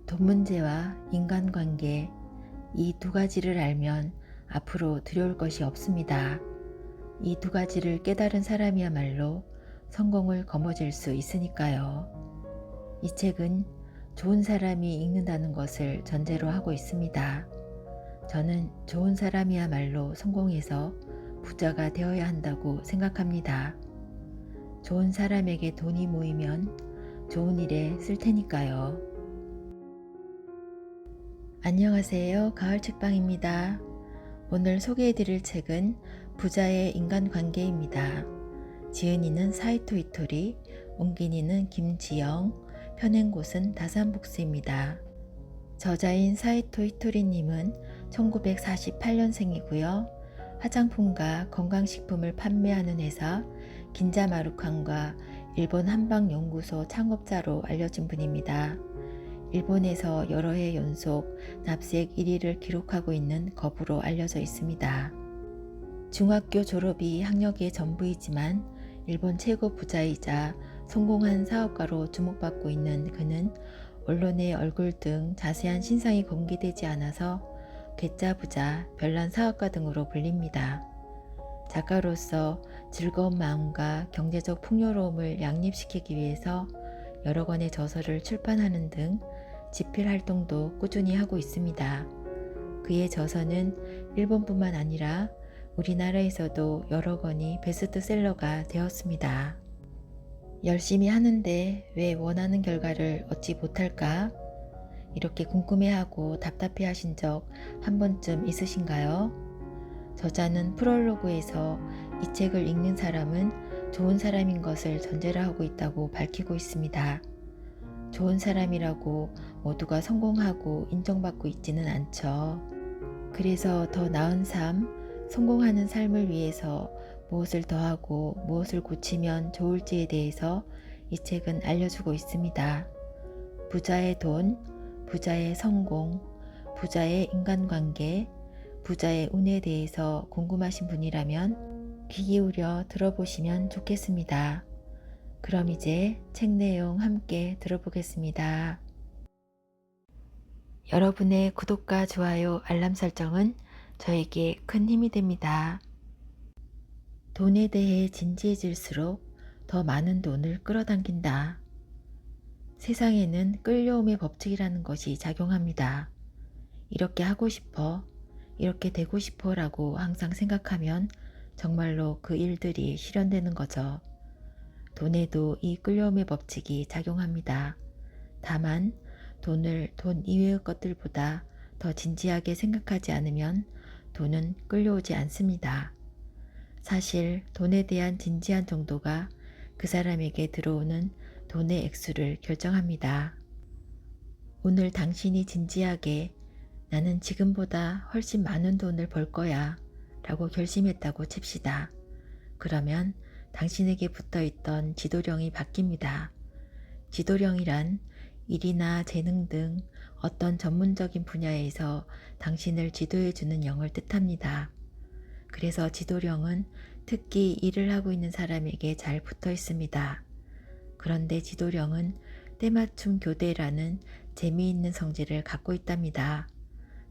돈 문제와 인간관계, 이 두 가지를 알면 앞으로 두려울 것이 없습니다. 이 두 가지를 깨달은 사람이야말로 성공을 거머쥘 수 있으니까요. 이 책은 좋은 사람이 읽는다는 것을 전제로 하고 있습니다. 저는 좋은 사람이야말로 성공해서 부자가 되어야 한다고 생각합니다. 좋은 사람에게 돈이 모이면 좋은 일에 쓸 테니까요. 안녕하세요. 가을책방입니다. 오늘 소개해드릴 책은 부자의 인간관계입니다. 지은이는 사이토 이토리, 옮긴이는 김지영, 펴낸 곳은 다산북스입니다. 저자인 사이토 이토리님은 1948년생이고요. 화장품과 건강식품을 판매하는 회사 긴자마루칸과 일본 한방연구소 창업자로 알려진 분입니다. 일본에서 여러 해 연속 납세액 1위를 기록하고 있는 거부로 알려져 있습니다. 중학교 졸업이 학력의 전부이지만 일본 최고 부자이자 성공한 사업가로 주목받고 있는 그는 언론의 얼굴 등 자세한 신상이 공개되지 않아서 괴짜 부자, 별난 사업가 등으로 불립니다. 작가로서 즐거운 마음과 경제적 풍요로움을 양립시키기 위해서 여러 권의 저서를 출판하는 등 집필 활동도 꾸준히 하고 있습니다. 그의 저서는 일본뿐만 아니라 우리나라에서도 여러 권이 베스트셀러가 되었습니다. 열심히 하는데 왜 원하는 결과를 얻지 못할까? 이렇게 궁금해하고 답답해하신 적 한 번쯤 있으신가요? 저자는 프롤로그에서 이 책을 읽는 사람은 좋은 사람인 것을 전제로 하고 있다고 밝히고 있습니다. 좋은 사람이라고 모두가 성공하고 인정받고 있지는 않죠. 그래서 더 나은 삶, 성공하는 삶을 위해서 무엇을 더하고 무엇을 고치면 좋을지에 대해서 이 책은 알려주고 있습니다. 부자의 돈, 부자의 성공, 부자의 인간관계, 부자의 운에 대해서 궁금하신 분이라면 귀 기울여 들어보시면 좋겠습니다. 그럼 이제 책 내용 함께 들어보겠습니다. 여러분의 구독과 좋아요, 알람 설정은 저에게 큰 힘이 됩니다. 돈에 대해 진지해질수록 더 많은 돈을 끌어당긴다. 세상에는 끌려옴의 법칙이라는 것이 작용합니다. 이렇게 하고 싶어, 이렇게 되고 싶어 라고 항상 생각하면 정말로 그 일들이 실현되는 거죠. 돈에도 이 끌려옴의 법칙이 작용합니다. 다만 돈을 돈 이외의 것들보다 더 진지하게 생각하지 않으면 돈은 끌려오지 않습니다. 사실 돈에 대한 진지한 정도가 그 사람에게 들어오는 돈의 액수를 결정합니다. 오늘 당신이 진지하게 나는 지금보다 훨씬 많은 돈을 벌 거야 라고 결심했다고 칩시다. 그러면 당신에게 붙어있던 지도령이 바뀝니다. 지도령이란 일이나 재능 등 어떤 전문적인 분야에서 당신을 지도해주는 영을 뜻합니다. 그래서 지도령은 특히 일을 하고 있는 사람에게 잘 붙어 있습니다. 그런데 지도령은 때맞춤 교대라는 재미있는 성질을 갖고 있답니다.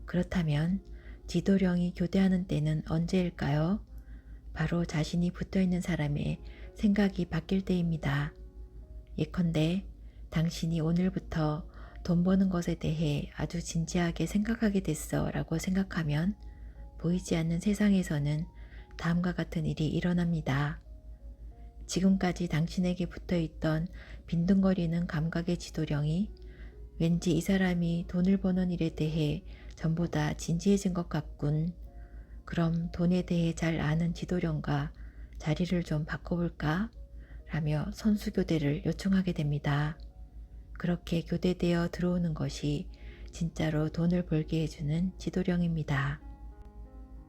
그렇다면 지도령이 교대하는 때는 언제일까요? 바로 자신이 붙어있는 사람의 생각이 바뀔 때입니다. 예컨대 당신이 오늘부터 돈 버는 것에 대해 아주 진지하게 생각하게 됐어 라고 생각하면 보이지 않는 세상에서는 다음과 같은 일이 일어납니다. 지금까지 당신에게 붙어있던 빈둥거리는 감각의 지도령이 왠지 이 사람이 돈을 버는 일에 대해 전보다 진지해진 것 같군. 그럼 돈에 대해 잘 아는 지도령과 자리를 좀 바꿔볼까? 라며 선수교대를 요청하게 됩니다. 그렇게 교대되어 들어오는 것이 진짜로 돈을 벌게 해주는 지도령입니다.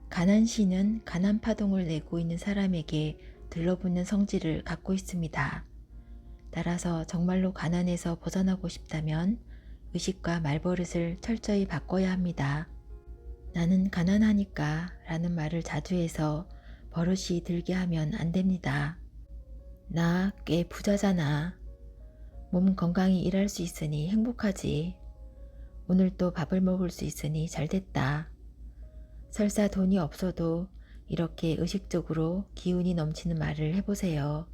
가난시는 가난파동을 내고 있는 사람에게 들러붙는 성질을 갖고 있습니다. 따라서 정말로 가난에서 벗어나고 싶다면 의식과 말버릇을 철저히 바꿔야 합니다. 나는 가난하니까 라는 말을 자주 해서 버릇이 들게 하면 안 됩니다. 나 꽤 부자잖아. 몸 건강히 일할 수 있으니 행복하지. 오늘 또 밥을 먹을 수 있으니 잘 됐다. 설사 돈이 없어도 이렇게 의식적으로 기운이 넘치는 말을 해보세요.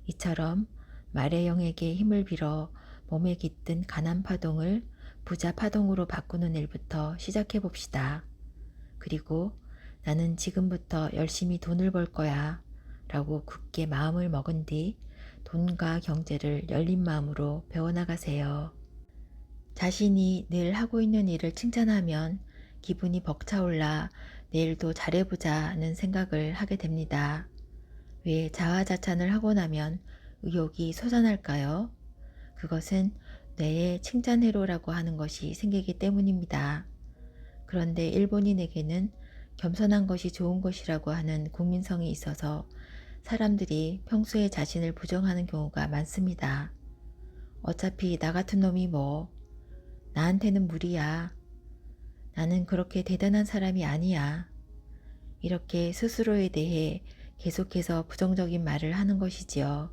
이처럼 말의 영에게 힘을 빌어 몸에 깃든 가난 파동을 부자 파동으로 바꾸는 일부터 시작해 봅시다. 그리고 나는 지금부터 열심히 돈을 벌 거야 라고 굳게 마음을 먹은 뒤 돈과 경제를 열린 마음으로 배워나가세요. 자신이 늘 하고 있는 일을 칭찬하면 기분이 벅차올라 내일도 잘해보자는 생각을 하게 됩니다. 왜 자화자찬을 하고 나면 의욕이 솟아날까요? 그것은 뇌에 칭찬회로라고 하는 것이 생기기 때문입니다. 그런데 일본인에게는 겸손한 것이 좋은 것이라고 하는 국민성이 있어서 사람들이 평소에 자신을 부정하는 경우가 많습니다. 어차피 나 같은 놈이 뭐, 나한테는 무리야. 나는 그렇게 대단한 사람이 아니야. 이렇게 스스로에 대해 계속해서 부정적인 말을 하는 것이지요.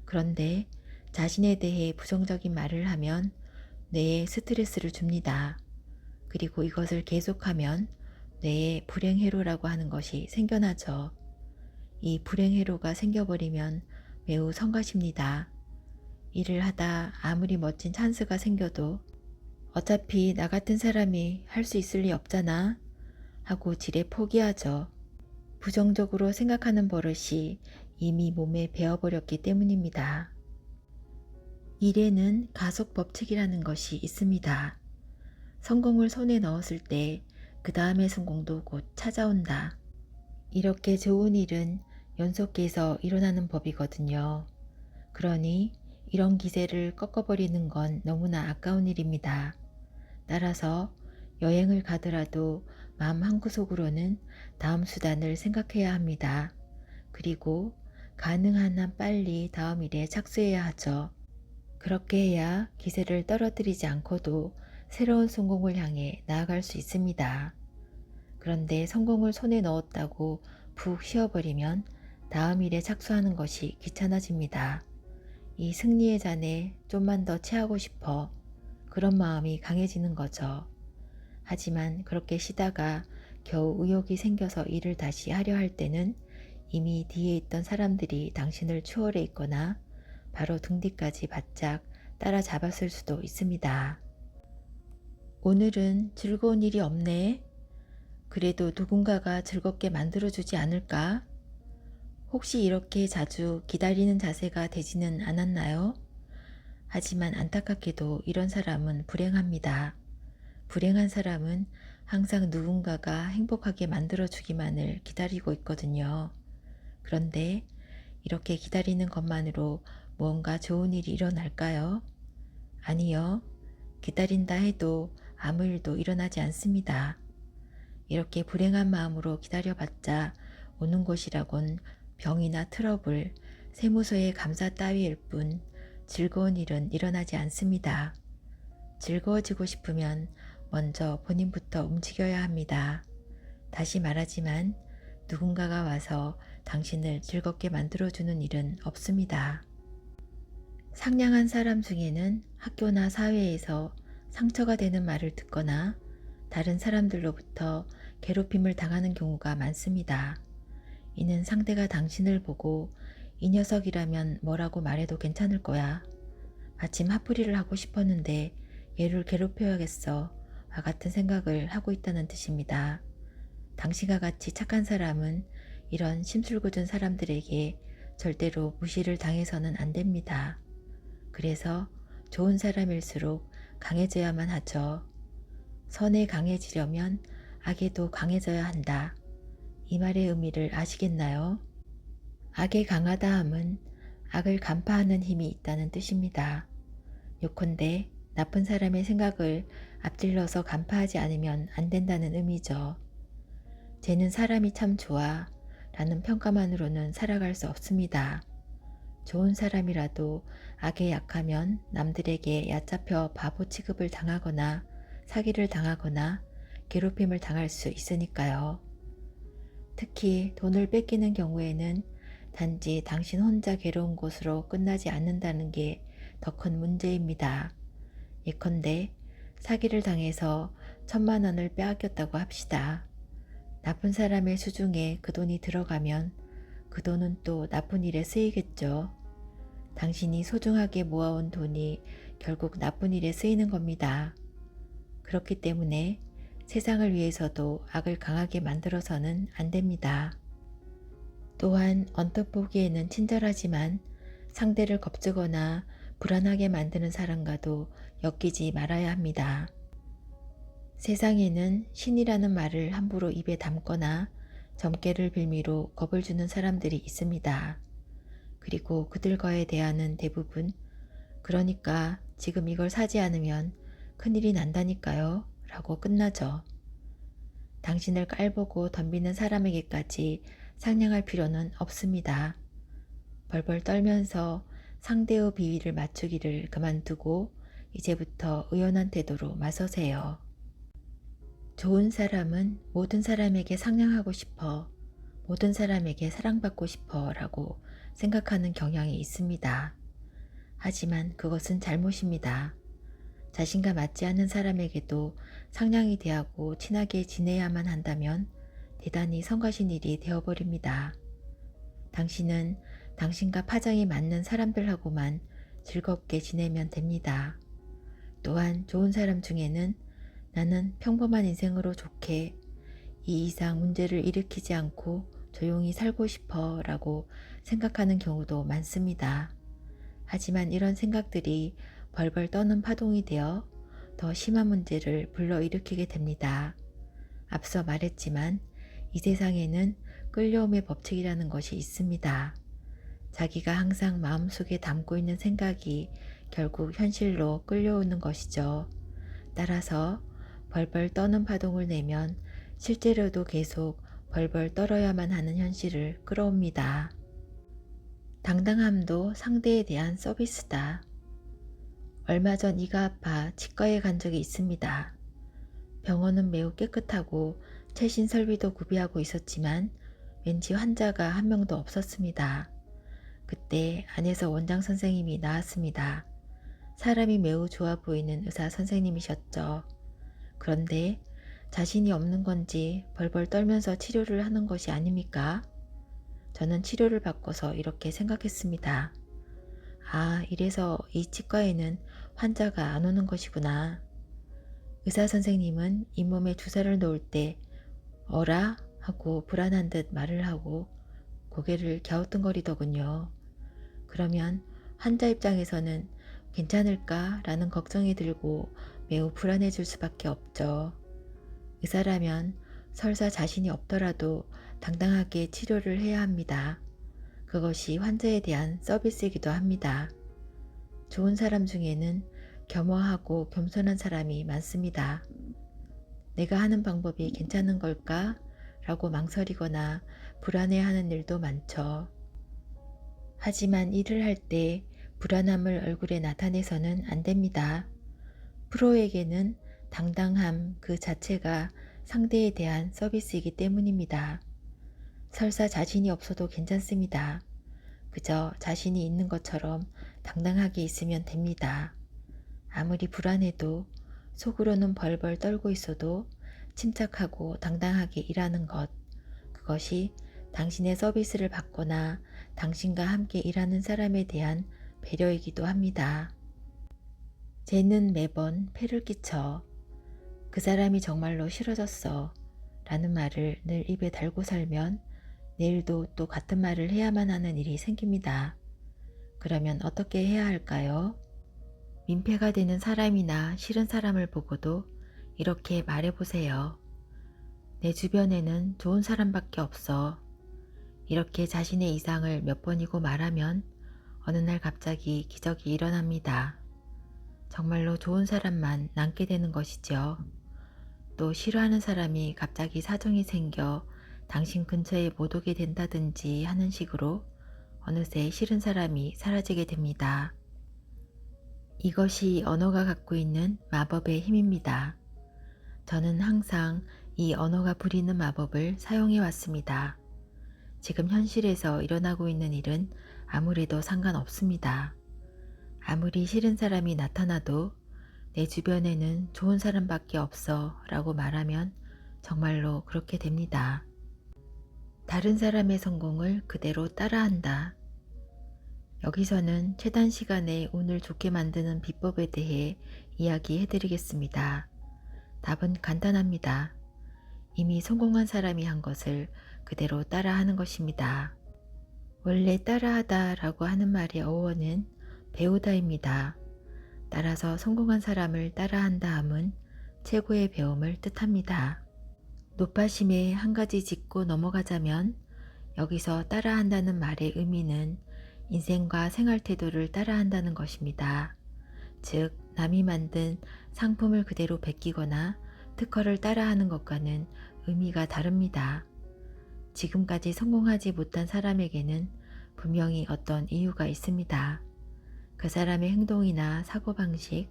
그런데 자신에 대해 부정적인 말을 하면 뇌에 스트레스를 줍니다. 그리고 이것을 계속하면 뇌에 불행회로라고 하는 것이 생겨나죠. 이 불행회로가 생겨버리면 매우 성가십니다. 일을 하다 아무리 멋진 찬스가 생겨도 어차피 나 같은 사람이 할 수 있을 리 없잖아 하고 지레 포기하죠. 부정적으로 생각하는 버릇이 이미 몸에 배어버렸기 때문입니다. 일에는 가속 법칙이라는 것이 있습니다. 성공을 손에 넣었을 때 그 다음의 성공도 곧 찾아온다. 이렇게 좋은 일은 연속해서 일어나는 법이거든요. 그러니 이런 기세를 꺾어버리는 건 너무나 아까운 일입니다. 따라서 여행을 가더라도 마음 한구석으로는 다음 수단을 생각해야 합니다. 그리고 가능한 한 빨리 다음 일에 착수해야 하죠. 그렇게 해야 기세를 떨어뜨리지 않고도 새로운 성공을 향해 나아갈 수 있습니다. 그런데 성공을 손에 넣었다고 푹 쉬어버리면 다음 일에 착수하는 것이 귀찮아집니다. 이 승리의 잔에 좀만 더 취하고 싶어 그런 마음이 강해지는 거죠. 하지만 그렇게 쉬다가 겨우 의욕이 생겨서 일을 다시 하려 할 때는 이미 뒤에 있던 사람들이 당신을 추월해 있거나 바로 등 뒤까지 바짝 따라잡았을 수도 있습니다. 오늘은 즐거운 일이 없네. 그래도 누군가가 즐겁게 만들어주지 않을까? 혹시 이렇게 자주 기다리는 자세가 되지는 않았나요? 하지만 안타깝게도 이런 사람은 불행합니다. 불행한 사람은 항상 누군가가 행복하게 만들어주기만을 기다리고 있거든요. 그런데 이렇게 기다리는 것만으로 무언가 좋은 일이 일어날까요? 아니요. 기다린다 해도 아무 일도 일어나지 않습니다. 이렇게 불행한 마음으로 기다려봤자 오는 것이라곤 병이나 트러블, 세무서의 감사 따위일 뿐 즐거운 일은 일어나지 않습니다. 즐거워지고 싶으면 먼저 본인부터 움직여야 합니다. 다시 말하지만 누군가가 와서 당신을 즐겁게 만들어주는 일은 없습니다. 상냥한 사람 중에는 학교나 사회에서 상처가 되는 말을 듣거나 다른 사람들로부터 괴롭힘을 당하는 경우가 많습니다. 이는 상대가 당신을 보고 이 녀석이라면 뭐라고 말해도 괜찮을 거야. 마침 화풀이를 하고 싶었는데 얘를 괴롭혀야겠어. 와 같은 생각을 하고 있다는 뜻입니다. 당신과 같이 착한 사람은 이런 심술궂은 사람들에게 절대로 무시를 당해서는 안 됩니다. 그래서 좋은 사람일수록 강해져야만 하죠. 선에 강해지려면 악에도 강해져야 한다. 이 말의 의미를 아시겠나요? 악에 강하다 함은 악을 간파하는 힘이 있다는 뜻입니다. 요컨대 나쁜 사람의 생각을 앞질러서 간파하지 않으면 안 된다는 의미죠. 쟤는 사람이 참 좋아 라는 평가만으로는 살아갈 수 없습니다. 좋은 사람이라도 악에 약하면 남들에게 얕잡혀 바보 취급을 당하거나 사기를 당하거나 괴롭힘을 당할 수 있으니까요. 특히 돈을 뺏기는 경우에는 단지 당신 혼자 괴로운 것으로 끝나지 않는다는 게 더 큰 문제입니다. 예컨대 사기를 당해서 1,000만 원을 빼앗겼다고 합시다. 나쁜 사람의 수중에 그 돈이 들어가면 그 돈은 또 나쁜 일에 쓰이겠죠. 당신이 소중하게 모아온 돈이 결국 나쁜 일에 쓰이는 겁니다. 그렇기 때문에 세상을 위해서도 악을 강하게 만들어서는 안 됩니다. 또한 언뜻 보기에는 친절하지만 상대를 겁주거나 불안하게 만드는 사람과도 엮이지 말아야 합니다. 세상에는 신이라는 말을 함부로 입에 담거나 점괘를 빌미로 겁을 주는 사람들이 있습니다. 그리고 그들과의 대화는 대부분 그러니까 지금 이걸 사지 않으면 큰일이 난다니까요 라고 끝나죠. 당신을 깔보고 덤비는 사람에게까지 상냥할 필요는 없습니다. 벌벌 떨면서 상대의 비위를 맞추기를 그만두고 이제부터 의연한 태도로 맞서세요. 좋은 사람은 모든 사람에게 상냥하고 싶어, 모든 사람에게 사랑받고 싶어 라고 생각하는 경향이 있습니다. 하지만 그것은 잘못입니다. 자신과 맞지 않는 사람에게도 상냥히 대하고 친하게 지내야만 한다면 대단히 성가신 일이 되어버립니다. 당신은 당신과 파장이 맞는 사람들하고만 즐겁게 지내면 됩니다. 또한 좋은 사람 중에는 나는 평범한 인생으로 좋게 이 이상 문제를 일으키지 않고 조용히 살고 싶어 라고 생각하는 경우도 많습니다. 하지만 이런 생각들이 벌벌 떠는 파동이 되어 더 심한 문제를 불러일으키게 됩니다. 앞서 말했지만 이 세상에는 끌려옴의 법칙이라는 것이 있습니다. 자기가 항상 마음속에 담고 있는 생각이 결국 현실로 끌려오는 것이죠. 따라서 벌벌 떠는 파동을 내면 실제로도 계속 벌벌 떨어야만 하는 현실을 끌어옵니다. 당당함도 상대에 대한 서비스다. 얼마 전 이가 아파 치과에 간 적이 있습니다. 병원은 매우 깨끗하고 최신 설비도 구비하고 있었지만 왠지 환자가 한 명도 없었습니다. 그때 안에서 원장 선생님이 나왔습니다. 사람이 매우 좋아 보이는 의사 선생님이셨죠. 그런데 자신이 없는 건지 벌벌 떨면서 치료를 하는 것이 아닙니까? 저는 치료를 받고서 이렇게 생각했습니다. 아, 이래서 이 치과에는 환자가 안 오는 것이구나. 의사 선생님은 잇몸에 주사를 놓을 때 어라? 하고 불안한 듯 말을 하고 고개를 갸우뚱거리더군요. 그러면 환자 입장에서는 괜찮을까? 라는 걱정이 들고 매우 불안해질 수밖에 없죠. 의사라면 설사 자신이 없더라도 당당하게 치료를 해야 합니다. 그것이 환자에 대한 서비스이기도 합니다. 좋은 사람 중에는 겸허하고 겸손한 사람이 많습니다. 내가 하는 방법이 괜찮은 걸까? 라고 망설이거나 불안해하는 일도 많죠. 하지만 일을 할 때 불안함을 얼굴에 나타내서는 안 됩니다. 프로에게는 당당함 그 자체가 상대에 대한 서비스이기 때문입니다. 설사 자신이 없어도 괜찮습니다. 그저 자신이 있는 것처럼 당당하게 있으면 됩니다. 아무리 불안해도 속으로는 벌벌 떨고 있어도 침착하고 당당하게 일하는 것, 그것이 당신의 서비스를 받거나 당신과 함께 일하는 사람에 대한 배려이기도 합니다. 쟤는 매번 폐를 끼쳐. 그 사람이 정말로 싫어졌어 라는 말을 늘 입에 달고 살면 내일도 또 같은 말을 해야만 하는 일이 생깁니다. 그러면 어떻게 해야 할까요? 민폐가 되는 사람이나 싫은 사람을 보고도 이렇게 말해보세요. 내 주변에는 좋은 사람밖에 없어. 이렇게 자신의 이상을 몇 번이고 말하면 어느 날 갑자기 기적이 일어납니다. 정말로 좋은 사람만 남게 되는 것이죠. 또 싫어하는 사람이 갑자기 사정이 생겨 당신 근처에 못 오게 된다든지 하는 식으로 어느새 싫은 사람이 사라지게 됩니다. 이것이 언어가 갖고 있는 마법의 힘입니다. 저는 항상 이 언어가 부리는 마법을 사용해 왔습니다. 지금 현실에서 일어나고 있는 일은 아무래도 상관없습니다. 아무리 싫은 사람이 나타나도 내 주변에는 좋은 사람밖에 없어 라고 말하면 정말로 그렇게 됩니다. 다른 사람의 성공을 그대로 따라한다. 여기서는 최단 시간에 운을 좋게 만드는 비법에 대해 이야기해 드리겠습니다. 답은 간단합니다. 이미 성공한 사람이 한 것을 그대로 따라하는 것입니다. 원래 따라하다 라고 하는 말의 어원은 배우다입니다. 따라서 성공한 사람을 따라한다 함은 최고의 배움을 뜻합니다. 노파심에 한 가지 짚고 넘어가자면 여기서 따라한다는 말의 의미는 인생과 생활 태도를 따라한다는 것입니다. 즉, 남이 만든 상품을 그대로 베끼거나 특허를 따라하는 것과는 의미가 다릅니다. 지금까지 성공하지 못한 사람에게는 분명히 어떤 이유가 있습니다. 그 사람의 행동이나 사고방식,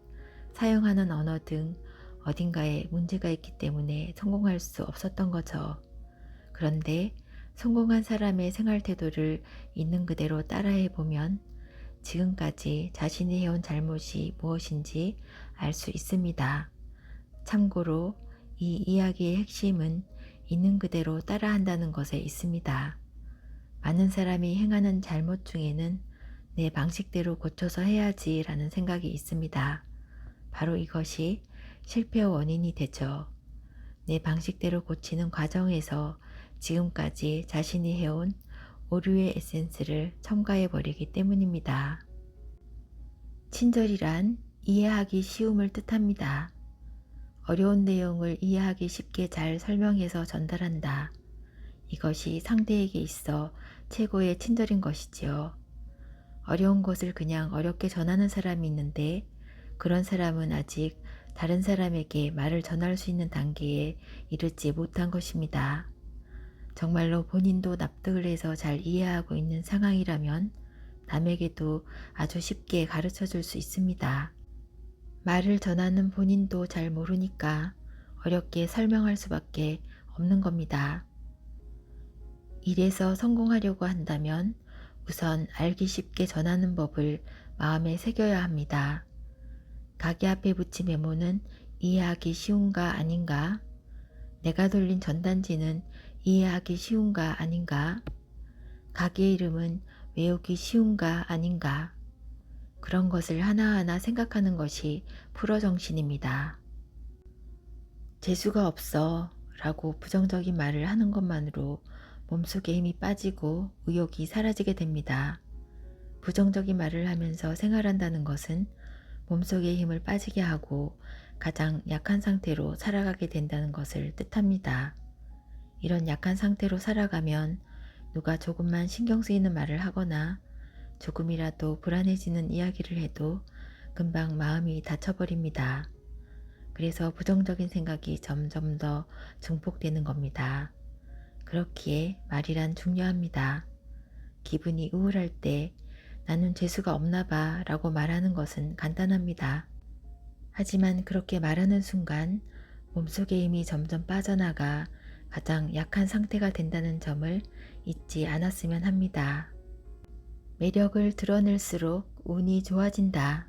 사용하는 언어 등 어딘가에 문제가 있기 때문에 성공할 수 없었던 거죠. 그런데 성공한 사람의 생활 태도를 있는 그대로 따라해 보면 지금까지 자신이 해온 잘못이 무엇인지 알 수 있습니다. 참고로 이 이야기의 핵심은 있는 그대로 따라한다는 것에 있습니다. 많은 사람이 행하는 잘못 중에는 내 방식대로 고쳐서 해야지 라는 생각이 있습니다. 바로 이것이 실패의 원인이 되죠. 내 방식대로 고치는 과정에서 지금까지 자신이 해온 오류의 에센스를 첨가해 버리기 때문입니다. 친절이란 이해하기 쉬움을 뜻합니다. 어려운 내용을 이해하기 쉽게 잘 설명해서 전달한다. 이것이 상대에게 있어 최고의 친절인 것이지요. 어려운 것을 그냥 어렵게 전하는 사람이 있는데 그런 사람은 아직 다른 사람에게 말을 전할 수 있는 단계에 이르지 못한 것입니다. 정말로 본인도 납득을 해서 잘 이해하고 있는 상황이라면 남에게도 아주 쉽게 가르쳐 줄 수 있습니다. 말을 전하는 본인도 잘 모르니까 어렵게 설명할 수밖에 없는 겁니다. 일에서 성공하려고 한다면 우선 알기 쉽게 전하는 법을 마음에 새겨야 합니다. 가게 앞에 붙인 메모는 이해하기 쉬운가 아닌가? 내가 돌린 전단지는 이해하기 쉬운가 아닌가? 가게 이름은 외우기 쉬운가 아닌가? 그런 것을 하나하나 생각하는 것이 프로 정신입니다. 재수가 없어 라고 부정적인 말을 하는 것만으로 몸속에 힘이 빠지고 의욕이 사라지게 됩니다. 부정적인 말을 하면서 생활한다는 것은 몸속에 힘을 빠지게 하고 가장 약한 상태로 살아가게 된다는 것을 뜻합니다. 이런 약한 상태로 살아가면 누가 조금만 신경 쓰이는 말을 하거나 조금이라도 불안해지는 이야기를 해도 금방 마음이 다쳐버립니다. 그래서 부정적인 생각이 점점 더 증폭되는 겁니다. 그렇기에 말이란 중요합니다. 기분이 우울할 때 나는 재수가 없나 봐 라고 말하는 것은 간단합니다. 하지만 그렇게 말하는 순간 몸속의 힘이 점점 빠져나가 가장 약한 상태가 된다는 점을 잊지 않았으면 합니다. 매력을 드러낼수록 운이 좋아진다.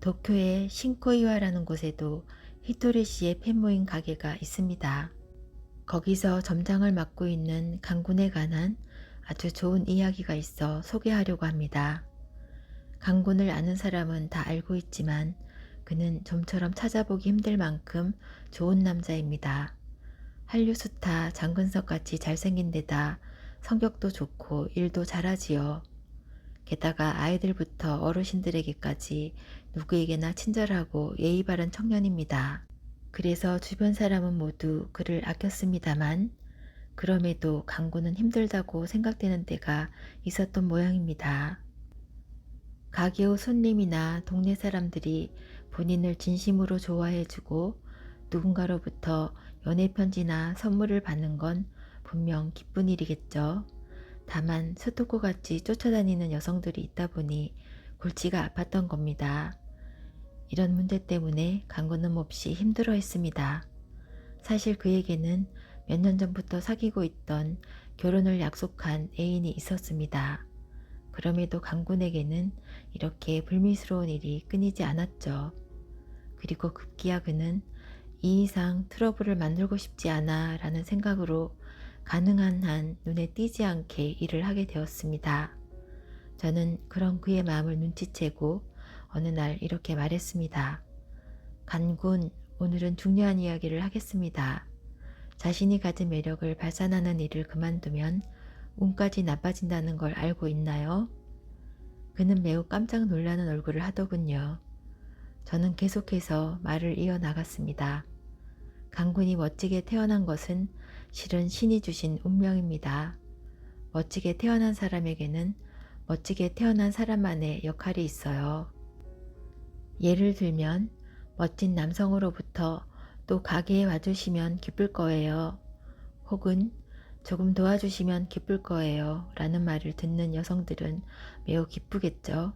도쿄의 신코이와라는 곳에도 히토리 씨의 팬모임 가게가 있습니다. 거기서 점장을 맡고 있는 강군에 관한 아주 좋은 이야기가 있어 소개하려고 합니다. 강군을 아는 사람은 다 알고 있지만 그는 좀처럼 찾아보기 힘들 만큼 좋은 남자입니다. 한류 스타 장근석 같이 잘생긴 데다 성격도 좋고 일도 잘하지요. 게다가 아이들부터 어르신들에게까지 누구에게나 친절하고 예의 바른 청년입니다. 그래서 주변 사람은 모두 그를 아꼈습니다만 그럼에도 강군은 힘들다고 생각되는 때가 있었던 모양입니다. 가게후 손님이나 동네 사람들이 본인을 진심으로 좋아해주고 누군가로부터 연애편지나 선물을 받는 건 분명 기쁜 일이겠죠. 다만 스토커같이 쫓아다니는 여성들이 있다 보니 골치가 아팠던 겁니다. 이런 문제 때문에 강군은 몹시 힘들어 했습니다. 사실 그에게는 몇 년 전부터 사귀고 있던 결혼을 약속한 애인이 있었습니다. 그럼에도 강군에게는 이렇게 불미스러운 일이 끊이지 않았죠. 그리고 급기야 그는 이 이상 트러블을 만들고 싶지 않아 라는 생각으로 가능한 한 눈에 띄지 않게 일을 하게 되었습니다. 저는 그런 그의 마음을 눈치채고 어느 날 이렇게 말했습니다. 간군, 오늘은 중요한 이야기를 하겠습니다. 자신이 가진 매력을 발산하는 일을 그만두면 운까지 나빠진다는 걸 알고 있나요? 그는 매우 깜짝 놀라는 얼굴을 하더군요. 저는 계속해서 말을 이어나갔습니다. 강군이 멋지게 태어난 것은 실은 신이 주신 운명입니다. 멋지게 태어난 사람에게는 멋지게 태어난 사람만의 역할이 있어요. 예를 들면 멋진 남성으로부터 또 가게에 와주시면 기쁠 거예요. 혹은 조금 도와주시면 기쁠 거예요. 라는 말을 듣는 여성들은 매우 기쁘겠죠.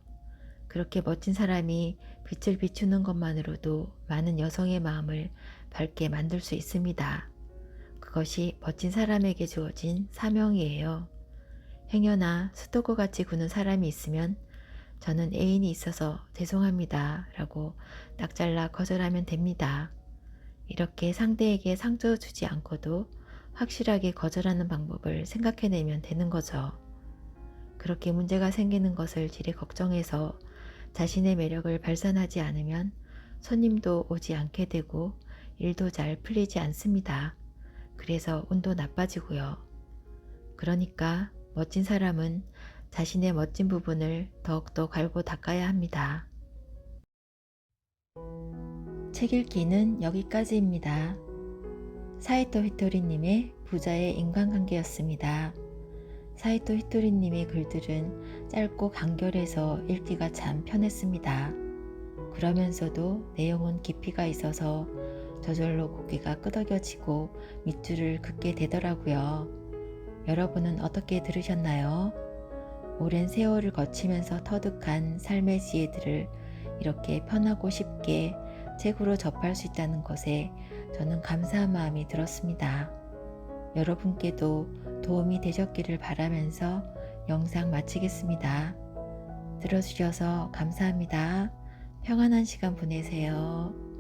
그렇게 멋진 사람이 빛을 비추는 것만으로도 많은 여성의 마음을 밝게 만들 수 있습니다. 그것이 멋진 사람에게 주어진 사명이에요. 행여나 스토커같이 구는 사람이 있으면 저는 애인이 있어서 죄송합니다 라고 딱 잘라 거절하면 됩니다. 이렇게 상대에게 상처 주지 않고도 확실하게 거절하는 방법을 생각해내면 되는 거죠. 그렇게 문제가 생기는 것을 지레 걱정해서 자신의 매력을 발산하지 않으면 손님도 오지 않게 되고 일도 잘 풀리지 않습니다. 그래서 운도 나빠지고요. 그러니까 멋진 사람은 자신의 멋진 부분을 더욱더 갈고 닦아야 합니다. 책 읽기는 여기까지입니다. 사이토 히토리님의 부자의 인간관계였습니다. 사이토 히토리님의 글들은 짧고 간결해서 읽기가 참 편했습니다. 그러면서도 내용은 깊이가 있어서 저절로 고개가 끄덕여지고 밑줄을 긋게 되더라고요. 여러분은 어떻게 들으셨나요? 오랜 세월을 거치면서 터득한 삶의 지혜들을 이렇게 편하고 쉽게 책으로 접할 수 있다는 것에 저는 감사한 마음이 들었습니다. 여러분께도 도움이 되셨기를 바라면서 영상 마치겠습니다. 들어주셔서 감사합니다. 평안한 시간 보내세요.